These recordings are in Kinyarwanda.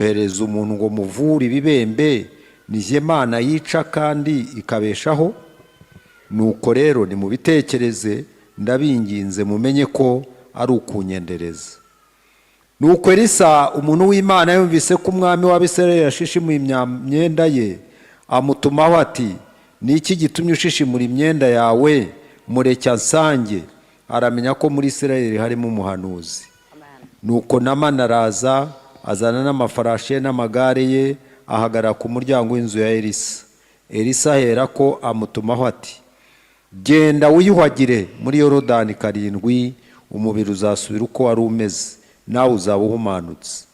pereza umuntu ngo muvure ibibembe nije Mana yica kandi ikabeshaho. Nuko rero ni mubitekereze ndabinginze mumenye ko ari ukunyendereza. Nuko Elisa umuntu w'Imana yumvise ko umwami w'Abisirayeli yashishimuye imyenda ye, amutumaho ati, niki gitumye ushishimura imyenda yawe? Mureke ansange. Aramenya ko muri Isirayeli harimo umuhanuzi. Nuko Namani araza, azana n'amafarashi ye n'amagare ye, ahagarara ku muryango w'inzu ya Elisa. Elisa ahera ko amutumaho ati, genda wiyuhagire muri Yorodani 7, umubiri uzasubira uko wari umeze, nawe uzaba uhumanutse.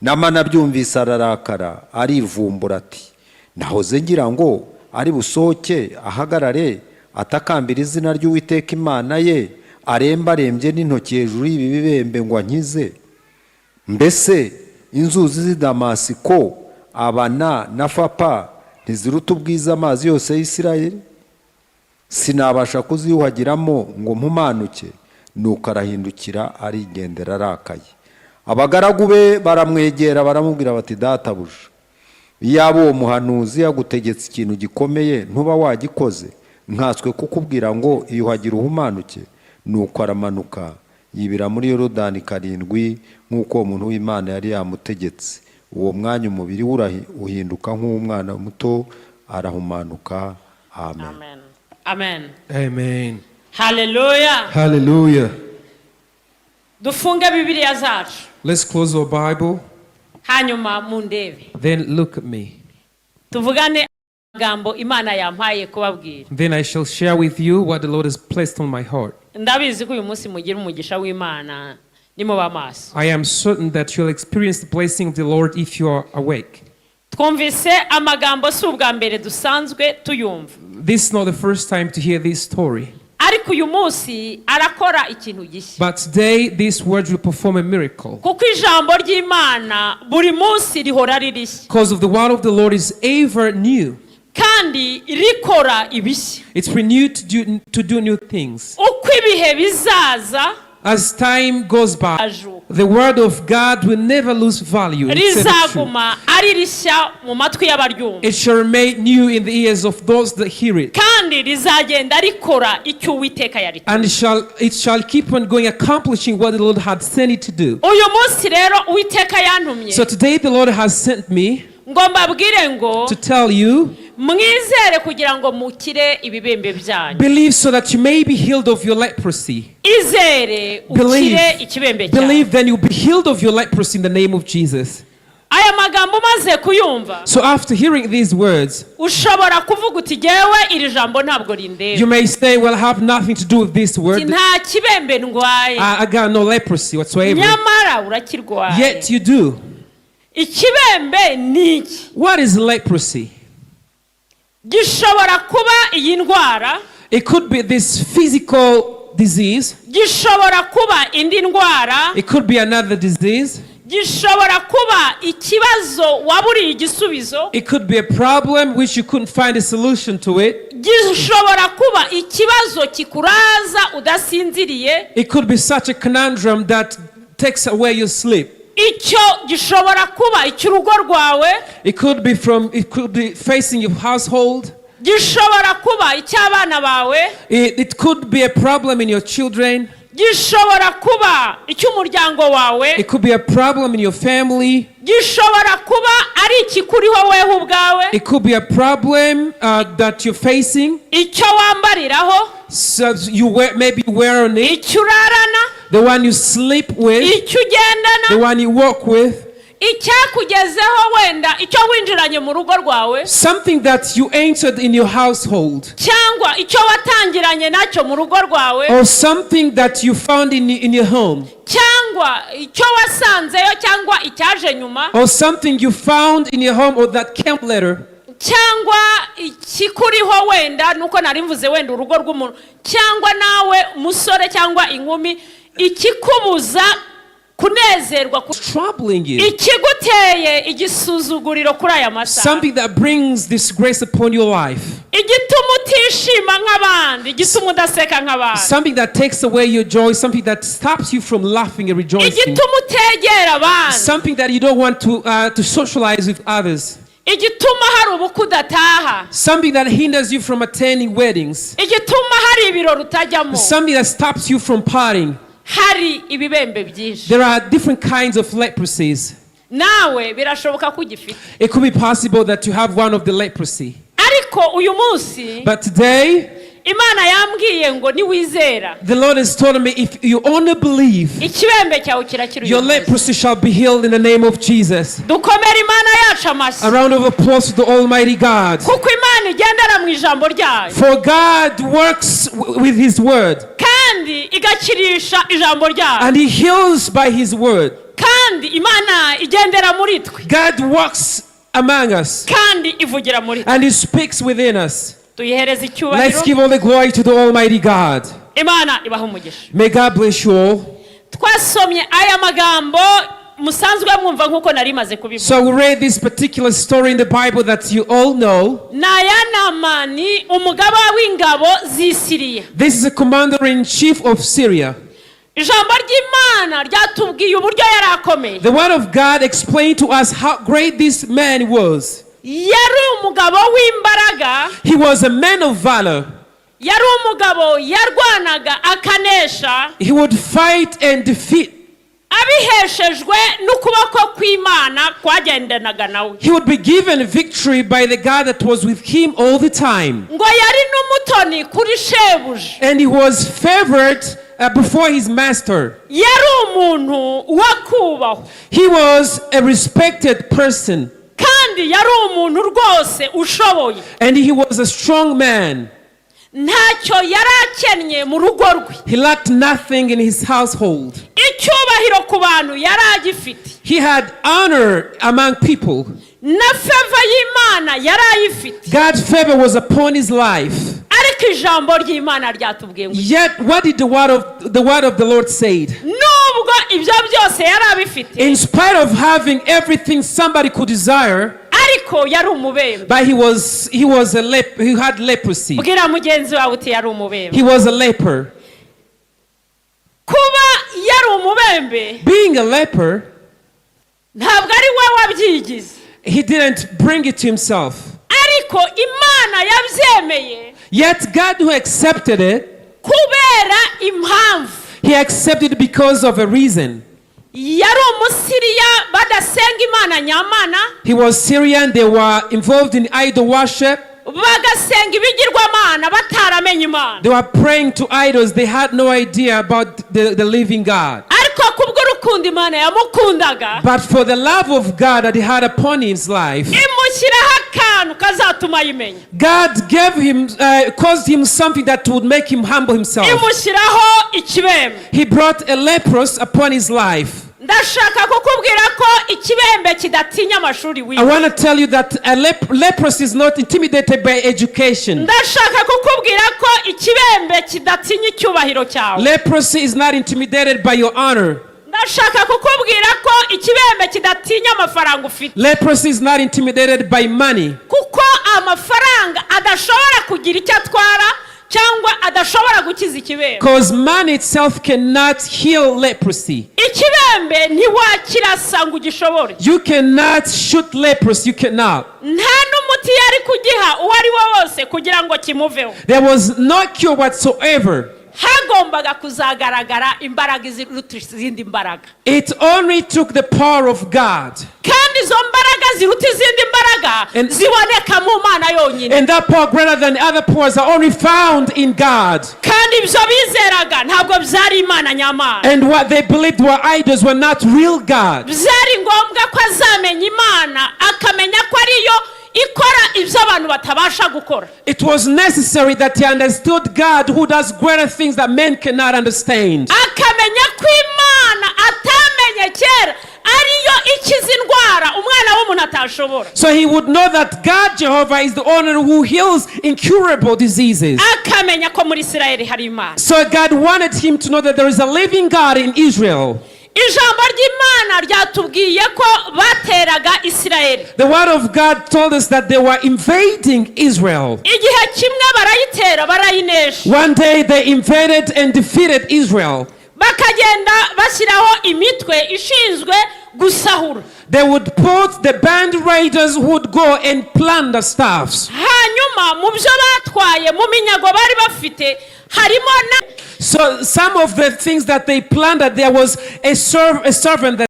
Namani abyumvise ararakara, arivumbura ati, nahoze ngira ngo ari busohoke ahagarare atakambira izina ry'Uwiteka Imana ye, arembarembye n'intoki hejuru y'ibibembe ngo ankize. Mbese inzuzi z'i Damasiko, Abana na Fapa ntiziruta ubwiza amazi yose y'Isirayeli? Sinabasha kuziyuhagiramo ngo mpumanuke. Nuko arahindukira arigendera arakaye. Abagaragu be baramwegera baramubwira bati, databuja, iyaba uwo muhanuzi yagutegetse ikintu gikomeye ntuba wagikoze, nkatswe kukubwira ngo iyuhagire uhumanuke. Nuko aramanuka yibira muri Yorodani 7 nk'uko uwo muntu w'Imana yari yamutegetse. Uwo mwanya umubiri uhinduka nk'umwana muto, arahumanuka. Amen. Amen. Amen. Amen. Hallelujah. Hallelujah. Dufunge Bibiliya zacu. Let's close our Bible. Hanyuma mundebe. Then look at me. Tuvugane amagambo Imana yampaye kubabwira. Then I shall share with you what the Lord has placed on my heart. Ndabizi ko uyu munsi mugira umugisha w'Imana nimuba maso. I am certain that you'll experience the blessing of the Lord if you are awake. Twumvise amagambo si ubwa mbere dusanzwe tuyumva. This is not the first time to hear this story. Ariko uyu munsi arakora ikintu gishya. But today these words will perform a miracle. Kuko ijambo ry'Imana buri munsi rihora ririshya. Because of the word of the Lord is ever new. Kandi rikora ibishya. It's renewed to do new things. Uko ibihe bizaza, as time goes by, the word of God will never lose value. Rizaguma ari rishya mu matwi y'abaryumva. It shall remain new in the ears of those that hear it. Kandi rizagenda rikora icyo Uwiteka yaritumye. And it shall keep on going, accomplishing what the Lord had sent it to do. Uyu munsi rero Uwiteka yantumye. So today the Lord has sent me ngo mbabwire ngo to tell you, mwizere kugira ngo mukire ibibembe byanyu. believe so that you may be healed of your leprosy. Izere ukire ikibembe cyawe. Believe, then you'll be healed of your leprosy in the name of Jesus. Aya magambo maze kuyumva. So after hearing these words, ushobora kuvuga uti jewe iri jambo ntabwo rindeba. you may say, well, I have nothing to do with this word. Nta kibembe ndwaye. I got no leprosy whatsoever. Nyamara urakirwaye. Yet you do. Ikibembe ni iki? What is leprosy? Gishobora kuba iyi ndwara. It could be this physical disease. Gishobora kuba indi ndwara. It could be another disease. Gishobora kuba ikibazo waburiye igisubizo. It could be a problem which you couldn't find a solution to it. Gishobora kuba ikibazo kikuraza udasinziriye. It could be such a conundrum that takes away your sleep. Icyo gishobora kuba icy'urugo rwawe. It could be facing your household. Gishobora kuba icy'abana bawe. It could be a problem in your children. Gishobora kuba icy'umuryango wawe. It could be a problem in your family. Gishobora kuba ari ikikuriho wewe ubwawe. It could be a problem that you're facing. Icyo wambariraho. So you maybe wear on it. Icyo urarana. The one you sleep with. Icyo ugendana. The one you walk with. Icyakugezeho wenda icyo winjiranye mu rugo rwawe. Something that you entered in your household. Cyangwa icyo watangiranye nacyo mu rugo rwawe. Or something that you found in your home. Cyangwa icyo wasanzeyo cyangwa icyaje nyuma. Or something you found in your home or that came later. Cyangwa ikikuriho wenda nuko nari mvuze wenda urugo rw'umuntu. Cyangwa nawe musore cyangwa inkumi ikikubuza kunezerwa troubling you, ikiguteye igisuzuguriro kuri aya masaha, something that brings disgrace upon your life, igituma utishima nk'abandi, igituma udaseka nk'abandi, something that takes away your joy, something that stops you from laughing and rejoicing, igituma utegera abandi, something that you don't want to socialize with others, igituma hari ubukwe udataha, something that hinders you from attending weddings, igituma hari ibirori utajyamo, something that stops you from partying. hari ibibembe byinshi. There are different kinds of leprosies. Nawe birashoboka ko ugifite. It could be possible that you have one of the leprosy. Ariko uyu munsi But today, Imana yambwiye ngo niwizera, the Lord has told me, if you only believe, ikibembe cyawe kirakira. your leprosy shall be healed in the name of Jesus. Dukomere Imana yacu amashyi. A round of applause to the Almighty God. Kuko Imana igendera mu ijambo ryayo. For God works with His word, Kandi igakirisha ijambo ryayo. and He heals by His word. Kandi Imana igendera muri twe. God walks among us, Kandi ivugira muri twe. and He speaks within us. Tuyihereze Let's icyubahiro. give all the glory to the Almighty God. Imana ibaha umugisha. May God bless you all. Twasomye aya magambo musanzwe mwumva nkuko nari maze kubivuga. So we read this particular story in the Bible that you all know. Ibya Namani umugaba w'ingabo z'Isiriya. This is a commander-in-chief of Syria. Ijambo ry'Imana ryatubwiye uburyo yari akomeye. The word of God explained to us how great this man was. Yari umugabo w'imbaraga. He was a man of valor. Yari umugabo yarwanaga akanesha. He would fight and defeat. Abiheshejwe n'ukuboko kw'Imana kwagendanaga nawe. He would be given victory by the God that was with him all the time. Ngo yari n'umutoni kuri shebuja. And he was favored before his master. Yari umuntu wo kubahwa. He was a respected person. Kandi yari umuntu rwose ushoboye. And he was a strong man. Ntacyo yari akennye mu rugo rwe. He lacked nothing in his household. Icyubahiro ku bantu yari agifite. He had honor among people. Na favor y'Imana yari ayifite. God's favor was upon his life. Ariko ijambo ry'Imana ryatubwiye ngo Yet what did the word of the Lord say? nubwo ibyo byose yari abifite, In spite of having everything somebody could desire, ariko yari umubembe. but he had leprosy. Bwira mugenzi wawe uti yari umubembe. He was a leper. Kuba yari umubembe Being a leper, ntabwo ari we wabyigize. he didn't bring it to himself. Ariko Imana yabyemeye Yet God who accepted it, kubera impamvu. he accepted it because of a reason. Yari umusiriya badasenga Imana nyamana. He was Syrian. They were involved in idol worship. Bagasenga ibigirwamana bataramenye Imana. They were praying to idols. They had no idea about the living God. Ariko kubw'urukundo Imana yamukundaga, But for the love of God that he had upon his life, imushyiraho akantu kazatuma ayimenya. God caused him something that would make him humble himself. Imushyiraho ikibembe. He brought a leprosy upon his life. Ndashaka kukubwira ko ikibembe kidatinya amashuri I wiga. want to tell you that a leprosy is not intimidated by education. Ndashaka kukubwira ko ikibembe kidatinya icyubahiro cyawe. Leprosy is not intimidated by your honor. Ndashaka kukubwira ko ikibembe kidatinya amafaranga ufite. Leprosy is not intimidated by money. Kuko amafaranga adashobora kugira icyo atwara cyangwa adashobora gukiza ikibembe. Because money itself cannot heal leprosy. Ikibembe ntiwakirasa ngo ugishobore. You cannot shoot leprosy. You cannot. Nta n'umuti yari kugiha uwo ari wo wose kugira ngo kimuveho. There was no cure whatsoever. Hagombaga kuzagaragara imbaraga ziruta izindi mbaraga. It only took the power of God. Kandi izo mbaraga ziruta izindi mbaraga ziboneka mu Mana yonyine. And that power greater than other powers are only found in God. Kandi ibyo bizeraga ntabwo byari Imana nyamana. And what they believed were idols were not real God. Byari ngombwa ko azamenya Imana akamenya ko ariyo ikora ibyo abantu batabasha gukora. It was necessary that he understood God who does greater things that men cannot understand. Akamenya ko Imana atamenye kera ariyo ikiza indwara umwana w'umuntu atashobora. So he would know that God Jehovah is the owner who heals incurable diseases. Akamenya ko muri Isirayeli hari Imana. So God wanted him to know that there is a living God in Israel. ijambo ry'Imana ryatubwiye ko bateraga Isirayeli. The word of God told us that they were invading Israel. Igihe kimwe barayitera barayinesha. One day they invaded and defeated Israel. Bakagenda bashyiraho imitwe ishinzwe gusahura. They would put the band raiders who would go and plunder staffs. Hanyuma mu byo batwaye mu minyago bari bafite harimo na So some of the things that they plundered, there was a servant that